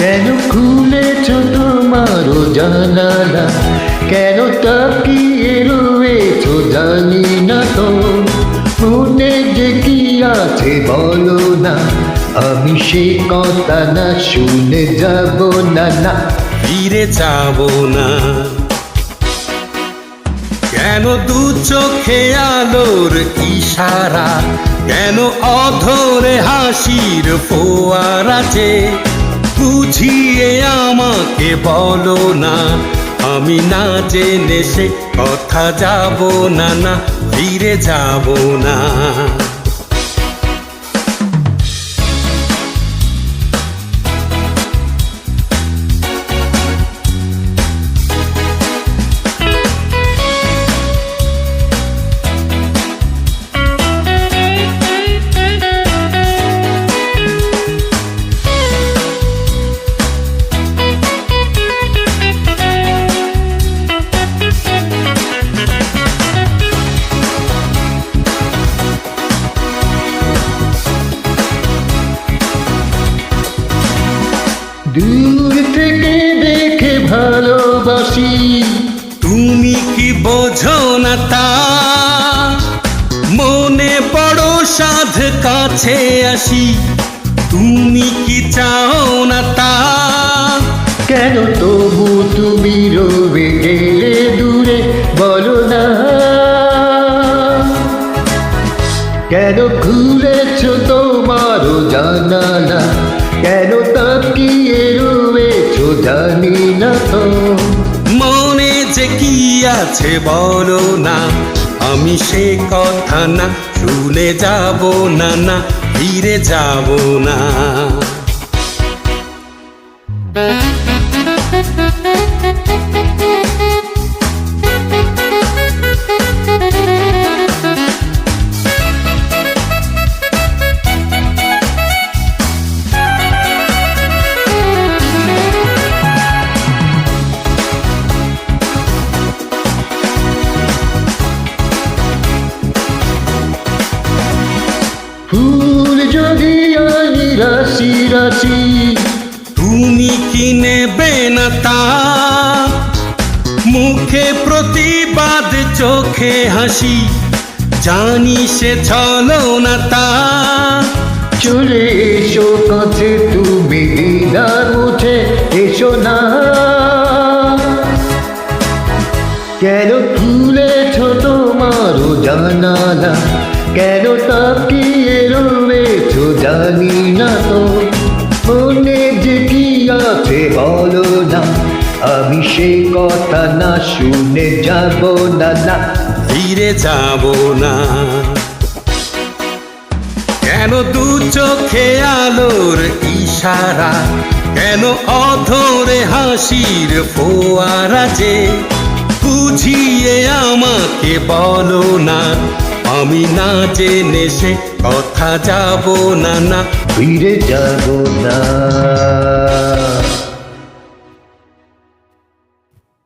কেন খুলেছ তোমারও জানালা, কেন তাকিয়ে রয়েছ জানি না তো। মনে যে কি আছে বলো না, আমি সে কথা না শুনে যাব না, না ফিরে যাব না। কেন দু চোখে আলোর ইশারা, কেন অধরে হাসির ফোয়ারা যে বুঝিয়ে আমাকে বলো না। আমি না জেনে সে কথা যাব না, না ফিরে যাব না। দূর থেকে দেখে ভালোবাসি, তুমি কি বোঝো না তা। মনে বড় সাধ কাছে আসি, তুমি কি চাও না তা। কেন তবু তুমি রয়ে গেলে দূরে বলো না। কেন খুলেছ তোমারও জানালা, কেন তাকিয়ে রয়েছ জানি না তো। মনে যে কি আছে বলো না, আমি সে কথা না শুনে যাব না, না ফিরে যাব না। ফুল যদি আনি রাশি রাশি, তুমি কি নেবে না তা। মুখে প্রতিবাদ চোখে হাসি, জানি সে ছলো না তা। চলে এসো কাছে তুমি দ্বিধা মুছে এসো না। কেন খুলেছ তোমারও জানালা, কেন তাকিয়ে রয়েছ জানি না তো। মনে যে কি আছে বলো না, আমি সে কথা না শুনে যাব না, না ফিরে যাব না। কেন দু চোখে আলোর ইশারা, কেন অধরে হাসির ফোয়ারা যে বুঝিয়ে আমাকে বলো না। আমি না জেনে সে কথা যাব না, না ফিরে যাব না।